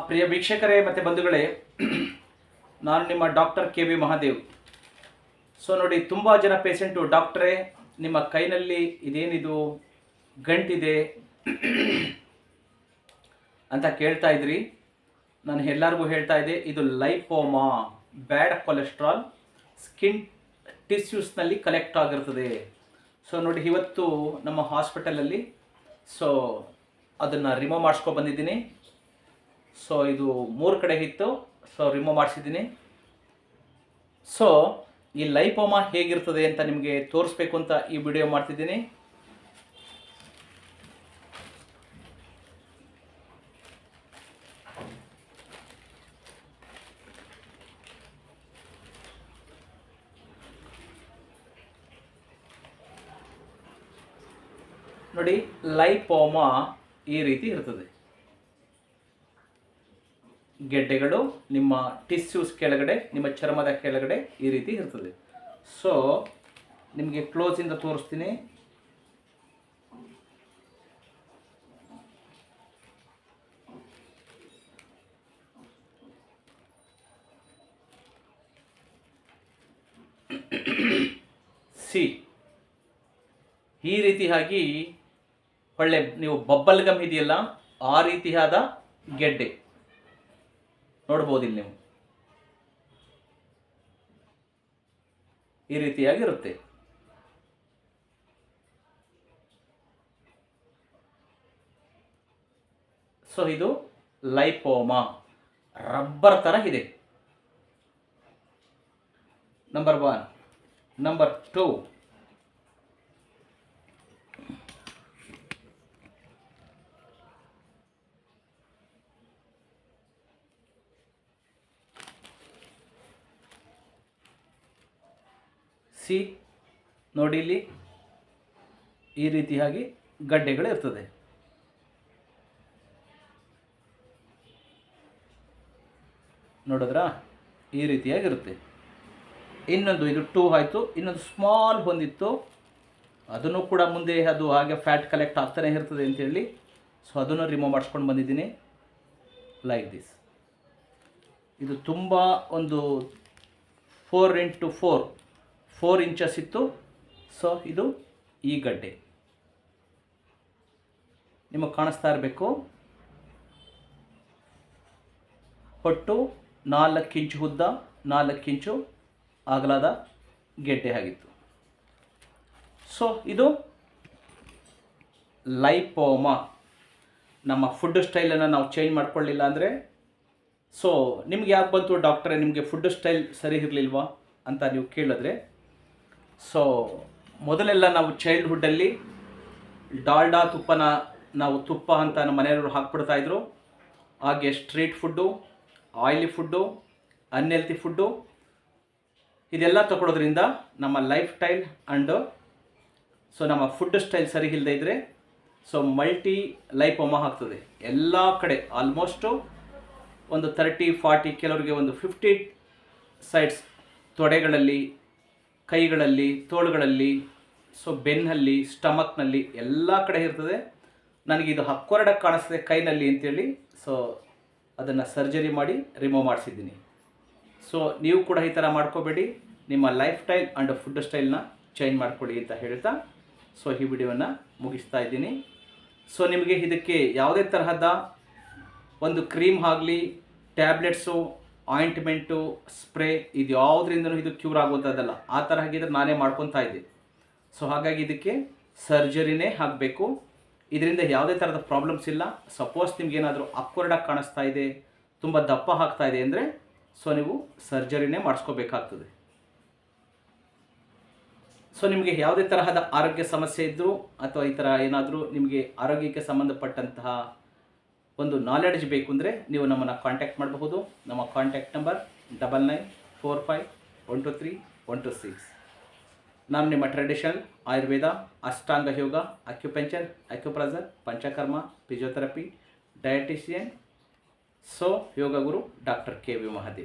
ಪ್ರಿಯ ವೀಕ್ಷಕರೇ ಮತ್ತು ಬಂಧುಗಳೇ, ನಾನು ನಿಮ್ಮ doctor K V Mahadev. So ನೋಡಿ, ತುಂಬ ಜನ ಪೇಷಂಟು, ಡಾಕ್ಟ್ರೇ ನಿಮ್ಮ ಕೈನಲ್ಲಿ ಇದೇನಿದು ಗಂಟಿದೆ ಅಂತ ಕೇಳ್ತಾ ಇದ್ರಿ. ನಾನು ಎಲ್ಲರಿಗೂ ಹೇಳ್ತಾ ಇದ್ದೆ, ಇದು ಲೈಪೋಮಾ, ಬ್ಯಾಡ್ ಕೊಲೆಸ್ಟ್ರಾಲ್ ಸ್ಕಿನ್ ಟಿಶ್ಯೂಸ್ನಲ್ಲಿ ಕಲೆಕ್ಟ್ ಆಗಿರ್ತದೆ. ಸೊ ನೋಡಿ, ಇವತ್ತು ನಮ್ಮ ಹಾಸ್ಪಿಟಲಲ್ಲಿ ಸೊ ಅದನ್ನು ರಿಮೂವ್ ಮಾಡಿಸ್ಕೊಂಡು ಬಂದಿದ್ದೀನಿ. ಸೊ ಇದು 3 ಕಡೆ ಇತ್ತು, ಸೊ ರಿಮೂವ್ ಮಾಡಿಸಿದ್ದೀನಿ. ಸೊ ಈ ಲೈಪೋಮಾ ಹೇಗಿರ್ತದೆ ಅಂತ ನಿಮಗೆ ತೋರಿಸ್ಬೇಕು ಅಂತ ಈ ವಿಡಿಯೋ ಮಾಡ್ತಿದ್ದೀನಿ. ನೋಡಿ, ಲೈಪೋಮಾ ಈ ರೀತಿ ಇರ್ತದೆ. ಗೆಡ್ಡೆಗಳು ನಿಮ್ಮ ಟಿಶ್ಯೂಸ್ ಕೆಳಗಡೆ, ನಿಮ್ಮ ಚರ್ಮದ ಕೆಳಗಡೆ ಈ ರೀತಿ ಇರ್ತದೆ. ಸೊ ನಿಮಗೆ ಕ್ಲೋಸಿಂದ ತೋರಿಸ್ತೀನಿ. ಸಿ, ಈ ರೀತಿಯಾಗಿ ಒಳ್ಳೆ ನೀವು ಬಬ್ಬಲ್ ಗಮ್ ಇದೆಯಲ್ಲ, ಆ ರೀತಿಯಾದ ಗೆಡ್ಡೆ ನೋಡ್ಬೋದು ಇಲ್ಲಿ ನೀವು. ಈ ರೀತಿಯಾಗಿರುತ್ತೆ. ಸೊ ಇದು ಲೈಪೋಮಾ, ರಬ್ಬರ್ ಥರ ಇದೆ. ನಂಬರ್ 1. ನಂಬರ್ 2, ಸಿ ನೋಡಿ, ಇಲ್ಲಿ ಈ ರೀತಿಯಾಗಿ ಗಡ್ಡೆಗಳು ಇರ್ತದೆ. ನೋಡಿದ್ರಾ, ಈ ರೀತಿಯಾಗಿರುತ್ತೆ. ಇನ್ನೊಂದು, ಇದು 2 ಆಯಿತು. ಇನ್ನೊಂದು ಸ್ಮಾಲ್ ಹೊಂದಿತ್ತು, ಅದನ್ನು ಕೂಡ ಮುಂದೆ ಅದು ಹಾಗೆ ಫ್ಯಾಟ್ ಕಲೆಕ್ಟ್ ಆಗ್ತಾನೆ ಇರ್ತದೆ ಅಂತೇಳಿ ಸೊ ಅದನ್ನು ರಿಮೂವ್ ಮಾಡಿಸ್ಕೊಂಡು ಬಂದಿದ್ದೀನಿ. Like this. ಇದು ತುಂಬ ಒಂದು 4 ಇಂಚಸ್ ಇತ್ತು. ಸೊ ಇದು ಈ ಗಡ್ಡೆ ನಿಮಗೆ ಕಾಣಿಸ್ತಾ ಇರಬೇಕು. ಒಟ್ಟು 4 ಇಂಚು ಉದ್ದ, 4 ಇಂಚು ಅಗಲದ ಗೆಡ್ಡೆ ಆಗಿತ್ತು. ಸೊ ಇದು ಲೈಪೋಮಾ. ನಮ್ಮ ಫುಡ್ ಸ್ಟೈಲನ್ನು ನಾವು ಚೇಂಜ್ ಮಾಡ್ಕೊಳ್ಳಿಲ್ಲ ಅಂದರೆ, ಸೊ ನಿಮ್ಗೆ ಯಾಕೆ ಬಂತು ಡಾಕ್ಟ್ರೇ, ನಿಮಗೆ ಫುಡ್ ಸ್ಟೈಲ್ ಸರಿ ಇರಲಿಲ್ವಾ ಅಂತ ನೀವು ಕೇಳಿದ್ರೆ, ಸೊ ಮೊದಲೆಲ್ಲ ನಾವು ಚೈಲ್ಡ್ಹುಡ್ಡಲ್ಲಿ ಡಾಲ್ಡಾ ತುಪ್ಪನ ನಾವು ತುಪ್ಪ ಅಂತ ನಮ್ಮ ಮನೆಯವರು ಹಾಕ್ಬಿಡ್ತಾಯಿದ್ರು. ಹಾಗೆ street food, oily food, unhealthy food ಇದೆಲ್ಲ ತಗೊಳ್ಳೋದ್ರಿಂದ ನಮ್ಮ ಲೈಫ್ ಸ್ಟೈಲ್ ಆ್ಯಂಡ್ ಸೊ ನಮ್ಮ ಫುಡ್ ಸ್ಟೈಲ್ ಸರಿ ಇಲ್ಲದೆ ಇದ್ದರೆ ಸೊ ಮಲ್ಟಿ ಲೈಪೋಮಾ ಆಗ್ತದೆ ಎಲ್ಲ ಕಡೆ. ಆಲ್ಮೋಸ್ಟು ಒಂದು 30-40, ಕೆಲವರಿಗೆ ಒಂದು 50 ಸೈಡ್ಸ್, ತೊಡೆಗಳಲ್ಲಿ, ಕೈಗಳಲ್ಲಿ, ತೋಳುಗಳಲ್ಲಿ, ಸೊ ಬೆನ್ನಲ್ಲಿ, ಸ್ಟಮಕ್ನಲ್ಲಿ ಎಲ್ಲ ಕಡೆ ಇರ್ತದೆ. ನನಗಿದು ಹಕ್ಕೊರಡಕ್ಕೆ ಕಾಣಿಸ್ತದೆ ಕೈನಲ್ಲಿ ಅಂತೇಳಿ ಸೊ ಅದನ್ನು ಸರ್ಜರಿ ಮಾಡಿ ರಿಮೂವ್ ಮಾಡಿಸಿದ್ದೀನಿ. ಸೊ ನೀವು ಕೂಡ ಈ ಥರ ಮಾಡ್ಕೋಬೇಡಿ, ನಿಮ್ಮ ಲೈಫ್ ಸ್ಟೈಲ್ ಆ್ಯಂಡ್ ಫುಡ್ ಸ್ಟೈಲ್ನ ಚೇಂಜ್ ಮಾಡ್ಕೊಳ್ಳಿ ಅಂತ ಹೇಳ್ತಾ ಸೊ ಈ ವಿಡಿಯೋವನ್ನು ಮುಗಿಸ್ತಾ ಇದ್ದೀನಿ. ಸೊ ನಿಮಗೆ ಇದಕ್ಕೆ ಯಾವುದೇ ತರಹದ ಒಂದು ಕ್ರೀಮ್ ಆಗಲಿ, ಟ್ಯಾಬ್ಲೆಟ್ಸು, ಆಯಿಂಟ್ಮೆಂಟು, ಸ್ಪ್ರೇ ಇದು ಯಾವುದರಿಂದನೂ ಇದು ಕ್ಯೂರ್ ಆಗುವಂಥದ್ದಲ್ಲ. ಆ ಥರ ಹಾಗಿದ್ರೆ ನಾನೇ ಮಾಡ್ಕೊತಾ ಇದ್ದೆ. ಸೊ ಹಾಗಾಗಿ ಇದಕ್ಕೆ ಸರ್ಜರಿನೇ ಆಗಬೇಕು. ಇದರಿಂದ ಯಾವುದೇ ಥರದ ಪ್ರಾಬ್ಲಮ್ಸ್ ಇಲ್ಲ. ಸಪೋಸ್ ನಿಮಗೇನಾದರೂ ಅಕ್ವರ್ಡಾಗಿ ಕಾಣಿಸ್ತಾ ಇದೆ, ತುಂಬ ದಪ್ಪ ಆಗ್ತಾ ಇದೆ ಅಂದರೆ ಸೊ ನೀವು ಸರ್ಜರಿನೇ ಮಾಡಿಸ್ಕೋಬೇಕಾಗ್ತದೆ. ಸೊ ನಿಮಗೆ ಯಾವುದೇ ತರಹದ ಆರೋಗ್ಯ ಸಮಸ್ಯೆ ಇದ್ದರೂ ಅಥವಾ ಈ ಥರ ಏನಾದರೂ ನಿಮಗೆ ಆರೋಗ್ಯಕ್ಕೆ ಸಂಬಂಧಪಟ್ಟಂತಹ ಒಂದು ನಾಲೆಡ್ಜ್ ಬೇಕು ಅಂದರೆ ನೀವು ನಮ್ಮನ್ನು ಕಾಂಟ್ಯಾಕ್ಟ್ ಮಾಡಬಹುದು. ನಮ್ಮ ಕಾಂಟ್ಯಾಕ್ಟ್ ನಂಬರ್ 9945123126. ನಾನು ನಿಮ್ಮ traditional Ayurveda, Ashtanga yoga, acupuncture, acupressure, Panchakarma, physiotherapy, dietitian, so yoga guru doctor K V Mahadev.